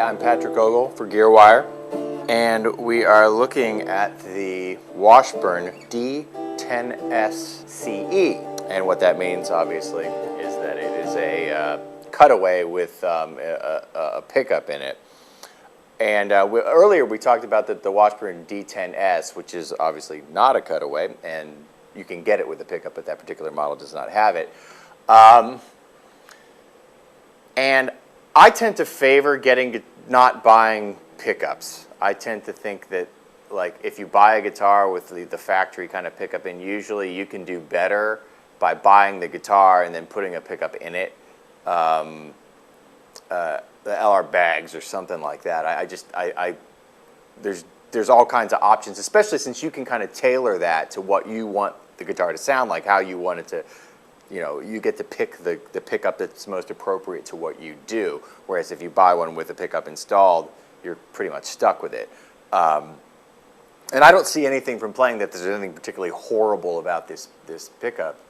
I'm Patrick Ogle for Gearwire, and we are looking at the Washburn D10SCE. And what that means, obviously, is that it is a cutaway with a pickup in it. And earlier we talked about the Washburn D10S, which is obviously not a cutaway, and you can get it with a pickup, but that particular model does not have it. And I tend to favor not buying pickups. I tend to think that, like, if you buy a guitar with the factory kind of pickup in, usually you can do better by buying the guitar and then putting a pickup in it. The LR bags or something like that. There's all kinds of options, especially since you can kind of tailor that to what you want the guitar to sound like, how you want it to. You know, you get to pick the pickup that's most appropriate to what you do. Whereas if you buy one with a pickup installed, you're pretty much stuck with it. And I don't see anything from playing that there's anything particularly horrible about this pickup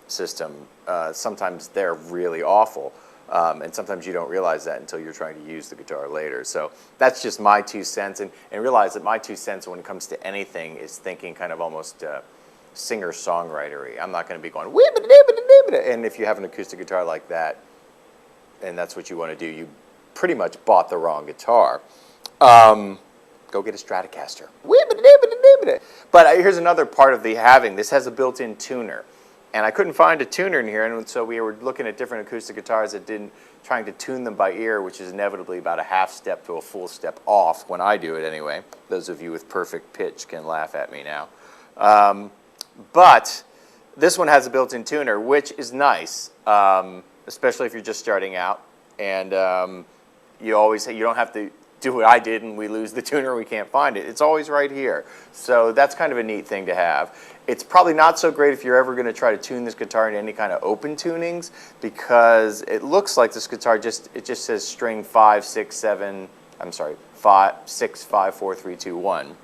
system. Sometimes they're really awful. And sometimes you don't realize that until you're trying to use the guitar later. So that's just my 2 cents. And realize that my 2 cents when it comes to anything is thinking kind of almost singer-songwritery. I'm not going to be going, and if you have an acoustic guitar like that, and that's what you want to do, you pretty much bought the wrong guitar. Go get a Stratocaster. But here's another part of the having. This has a built-in tuner. And I couldn't find a tuner in here, and so we were looking at different acoustic guitars trying to tune them by ear, which is inevitably about a half step to a full step off when I do it anyway. Those of you with perfect pitch can laugh at me now. But this one has a built-in tuner, which is nice, especially if you're just starting out. And you don't have to do what I did and we lose the tuner, we can't find it. It's always right here. So that's kind of a neat thing to have. It's probably not so great if you're ever going to try to tune this guitar in any kind of open tunings, because it looks like this guitar just says string 5, 6, 7, I'm sorry, 5, 6, 5, 4, 3, 2, 1,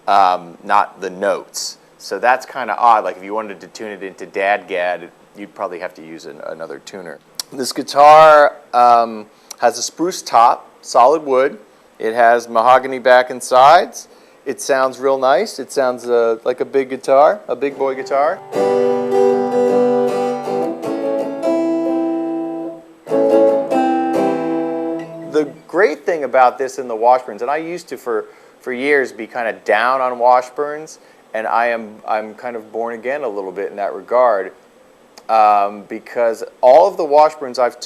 not the notes. So that's kind of odd. Like if you wanted to tune it into Dadgad, you'd probably have to use another tuner. This guitar has a spruce top, solid wood. It has mahogany back and sides. It sounds real nice. It sounds like a big guitar, a big boy guitar. The great thing about this in the Washburns, and I used to for years be kind of down on Washburns, and I'm kind of born again a little bit in that regard, because all of the Washburns I've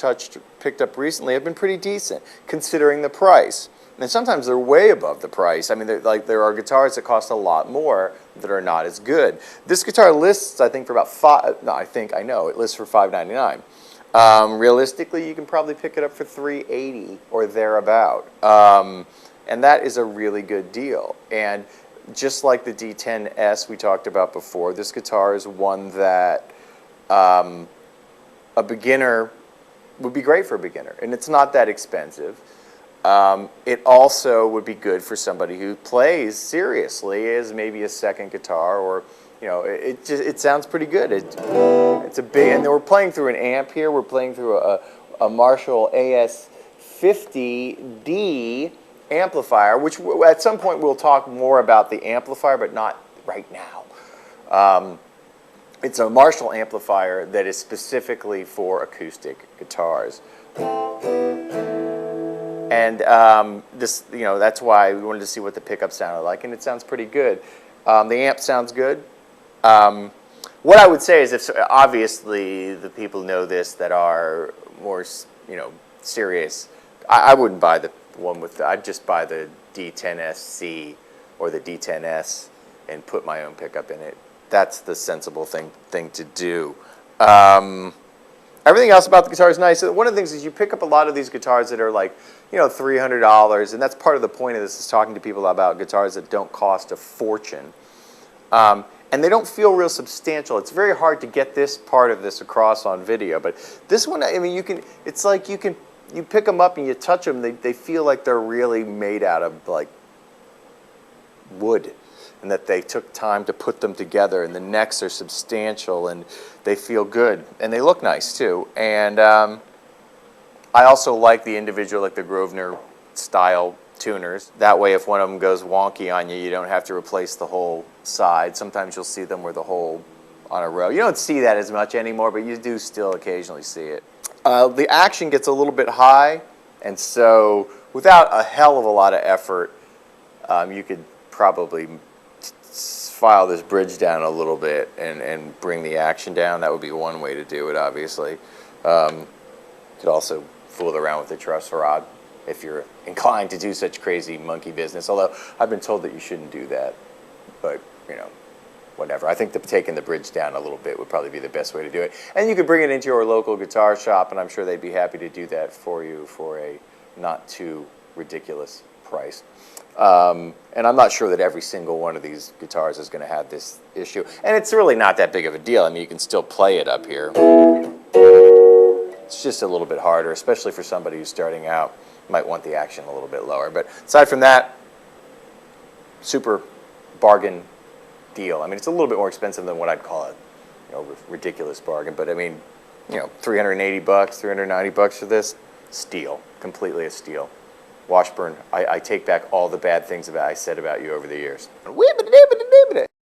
picked up recently have been pretty decent, considering the price. And sometimes they're way above the price. I mean, there are guitars that cost a lot more that are not as good. This guitar lists, I think, for about it lists for $5.99. Realistically, you can probably pick it up for $3.80 or thereabout. And that is a really good deal. And just like the D10S we talked about before, this guitar is one that a beginner would be great for a beginner. And it's not that expensive. It also would be good for somebody who plays seriously as maybe a second guitar, or, you know, it sounds pretty good. It's a big, and we're playing through an amp here. We're playing through a Marshall AS50D amplifier, which at some point we'll talk more about the amplifier, but not right now. It's a Marshall amplifier that is specifically for acoustic guitars. And that's why we wanted to see what the pickup sounded like, and it sounds pretty good. The amp sounds good. What I would say is, if obviously the people know this that are more, serious, I wouldn't buy the one with. I'd just buy the D10SC or the D10S and put my own pickup in it. That's the sensible thing to do. Everything else about the guitar is nice. One of the things is you pick up a lot of these guitars that are like, $300, and that's part of the point of this, is talking to people about guitars that don't cost a fortune. And they don't feel real substantial. It's very hard to get this part of this across on video, but this one, I mean, it's like you pick them up and you touch them, they feel like they're really made out of like wood, and that they took time to put them together, and the necks are substantial, and they feel good, and they look nice too. And I also like the individual, like the Grosvenor style tuners. That way if one of them goes wonky on you, you don't have to replace the whole side. Sometimes you'll see them where the whole on a row. You don't see that as much anymore, but you do still occasionally see it. The action gets a little bit high, and so without a hell of a lot of effort, you could probably file this bridge down a little bit and bring the action down. That would be one way to do it, obviously. You could also fool around with the truss rod if you're inclined to do such crazy monkey business, although I've been told that you shouldn't do that, but you know, whatever. I think taking the bridge down a little bit would probably be the best way to do it. And you could bring it into your local guitar shop, and I'm sure they'd be happy to do that for you for a not too ridiculous price. And I'm not sure that every single one of these guitars is going to have this issue. And it's really not that big of a deal. I mean, you can still play it up here. It's just a little bit harder, especially for somebody who's starting out. Might want the action a little bit lower. But aside from that, super bargain deal. I mean, it's a little bit more expensive than what I'd call a ridiculous bargain. But I mean, $380, $390 for this, steal, completely a steal. Washburn, I take back all the bad things I said about you over the years.